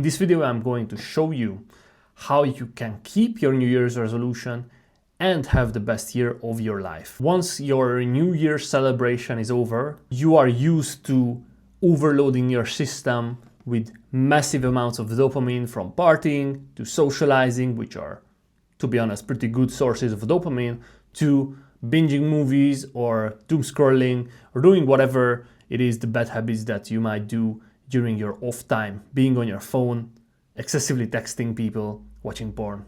In this video, I'm going to show you how you can keep your New Year's resolution and have the best year of your life. Once your New Year's celebration is over, you are used to overloading your system with massive amounts of dopamine from partying to socializing, which are, to be honest, pretty good sources of dopamine, to binging movies or doom scrolling or doing whatever it is, the bad habits that you might do during your off time, being on your phone, excessively texting people, watching porn.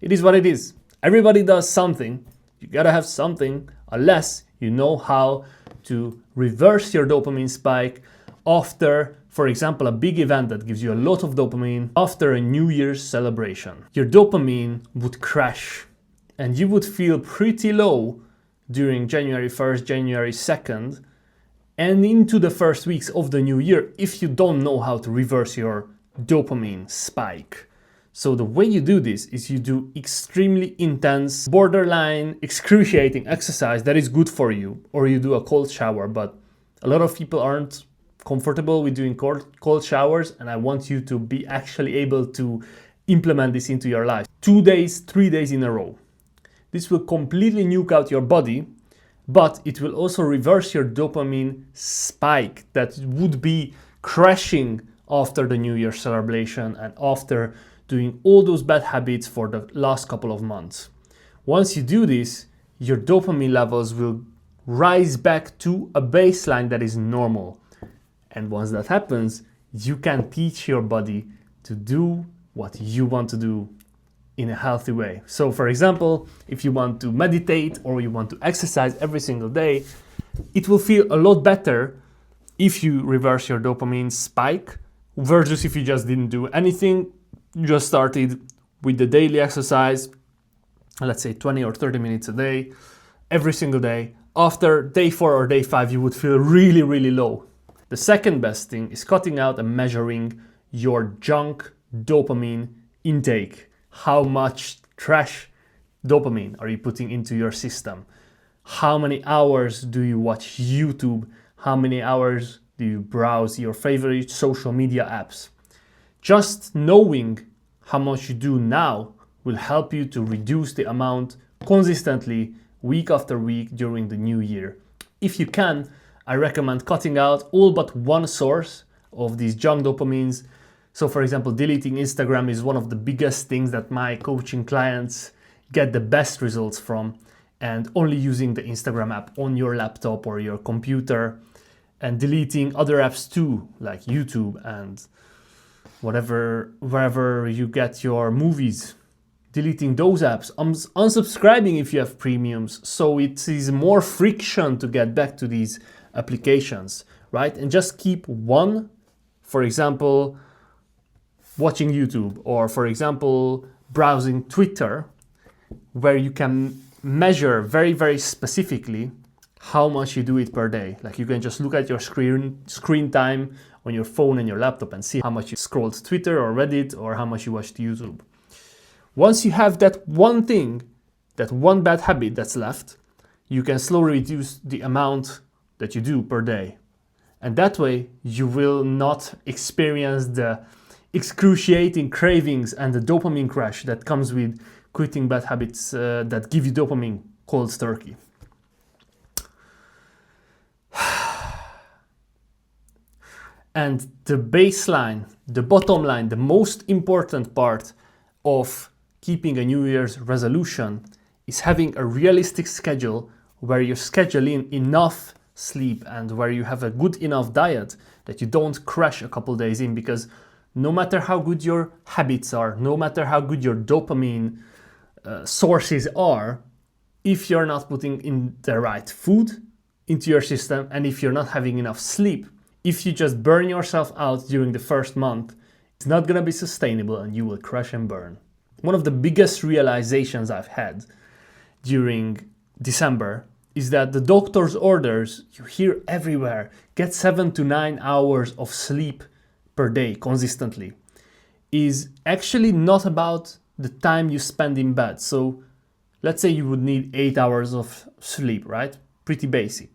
It is what it is. Everybody does something. You gotta have something, unless you know how to reverse your dopamine spike after, for example, a big event that gives you a lot of dopamine after a New Year's celebration. Your dopamine would crash and you would feel pretty low during January 1st, January 2nd, and into the first weeks of the new year if you don't know how to reverse your dopamine spike. So the way you do this is you do extremely intense, borderline excruciating exercise that is good for you, or you do a cold shower, but a lot of people aren't comfortable with doing cold showers, and I want you to be actually able to implement this into your life. 2 days, 3 days in a row. This will completely nuke out your body, but it will also reverse your dopamine spike that would be crashing after the New Year celebration and after doing all those bad habits for the last couple of months. Once you do this, your dopamine levels will rise back to a baseline that is normal. And once that happens, you can teach your body to do what you want to do in a healthy way. So for example, if you want to meditate or you want to exercise every single day, it will feel a lot better if you reverse your dopamine spike versus if you just didn't do anything. You just started with the daily exercise, let's say 20 or 30 minutes a day, every single day. After day 4 or day 5, you would feel really, really low. The second best thing is cutting out and measuring your junk dopamine intake. How much trash dopamine are you putting into your system? How many hours do you watch YouTube? How many hours do you browse your favorite social media apps? Just knowing how much you do now will help you to reduce the amount consistently week after week during the new year. If you can, I recommend cutting out all but one source of these junk dopamines. So for example, deleting Instagram is one of the biggest things that my coaching clients get the best results from, and only using the Instagram app on your laptop or your computer, and deleting other apps too, like YouTube and wherever you get your movies. Deleting those apps, unsubscribing if you have premiums, so it is more friction to get back to these applications, right? And just keep one, for example, watching YouTube, or for example, browsing Twitter, where you can measure very, very specifically how much you do it per day. Like you can just look at your screen time on your phone and your laptop and see how much you scrolled Twitter or Reddit or how much you watched YouTube. Once you have that one thing, that one bad habit that's left, you can slowly reduce the amount that you do per day. And that way you will not experience the excruciating cravings and the dopamine crash that comes with quitting bad habits that give you dopamine cold turkey. And the baseline, the bottom line, the most important part of keeping a New Year's resolution is having a realistic schedule where you schedule in enough sleep and where you have a good enough diet that you don't crash a couple days in, because no matter how good your habits are, no matter how good your dopamine sources are, if you're not putting in the right food into your system and if you're not having enough sleep, if you just burn yourself out during the first month, it's not gonna be sustainable and you will crash and burn. One of the biggest realizations I've had during December is that the doctor's orders you hear everywhere, get 7 to 9 hours of sleep per day consistently, is actually not about the time you spend in bed. So let's say you would need 8 hours of sleep, right? Pretty basic.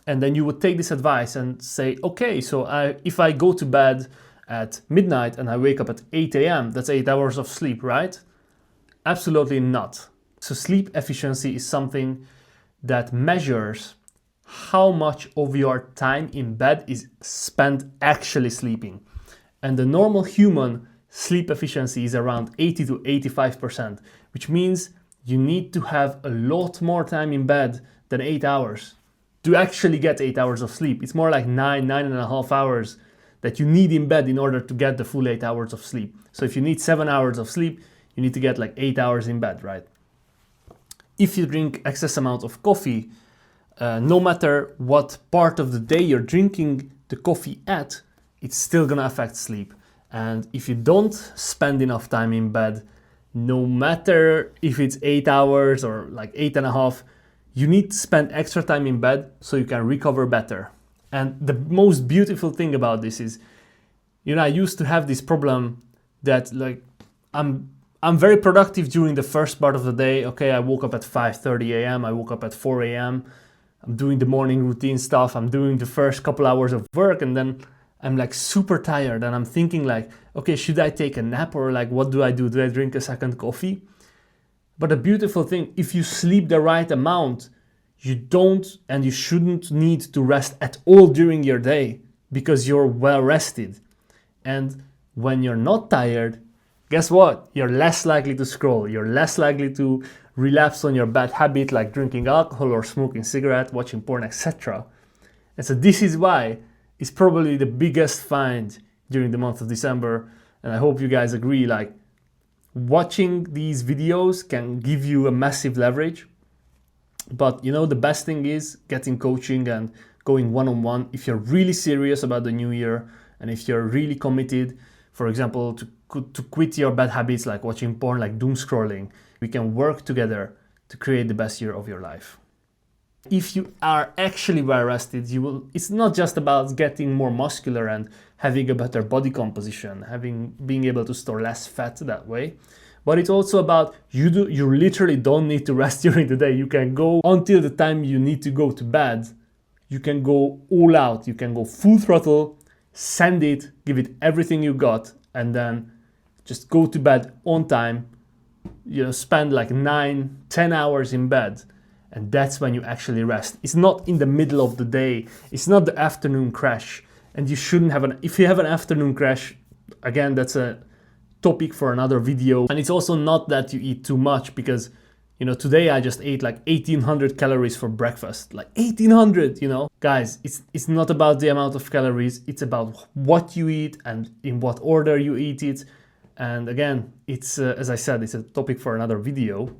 And then you would take this advice and say, okay, so if I go to bed at midnight and I wake up at 8 a.m., that's 8 hours of sleep, right? Absolutely not. So sleep efficiency is something that measures how much of your time in bed is spent actually sleeping. And the normal human sleep efficiency is around 80 to 85%, which means you need to have a lot more time in bed than 8 hours to actually get 8 hours of sleep. It's more like 9.5 hours that you need in bed in order to get the full 8 hours of sleep. So if you need 7 hours of sleep, you need to get like 8 hours in bed, right? If you drink excess amount of coffee, no matter what part of the day you're drinking the coffee at, it's still gonna affect sleep. And if you don't spend enough time in bed, no matter if it's 8 hours or like 8.5, you need to spend extra time in bed so you can recover better. And the most beautiful thing about this is, I used to have this problem that like I'm very productive during the first part of the day. Okay, I woke up at 5:30 a.m. I woke up at 4 a.m. I'm doing the morning routine stuff. I'm doing the first couple hours of work, and then I'm like super tired and I'm thinking like, okay, should I take a nap or like what do I do? Do I drink a second coffee? But the beautiful thing, if you sleep the right amount, you don't and you shouldn't need to rest at all during your day because you're well rested. And when you're not tired, guess what? You're less likely to scroll. You're less likely to relapse on your bad habit like drinking alcohol or smoking cigarette, watching porn, etc. And so this is why it's probably the biggest find during the month of December. And I hope you guys agree, like watching these videos can give you a massive leverage. But the best thing is getting coaching and going one-on-one if you're really serious about the new year and if you're really committed, for example, to quit your bad habits like watching porn, like doom scrolling. We can work together to create the best year of your life. If you are actually well rested, it's not just about getting more muscular and having a better body composition, being able to store less fat that way, but it's also about you literally don't need to rest during the day. You can go until the time you need to go to bed. You can go all out. You can go full throttle, send it, give it everything you got, and then just go to bed on time. Spend like 9-10 hours in bed. And that's when you actually rest. It's not in the middle of the day. It's not the afternoon crash. And you shouldn't have if you have an afternoon crash, again, that's a topic for another video. And it's also not that you eat too much because, today I just ate like 1,800 calories for breakfast. Like 1,800, Guys, it's not about the amount of calories. It's about what you eat and in what order you eat it. And again, it's, as I said, it's a topic for another video.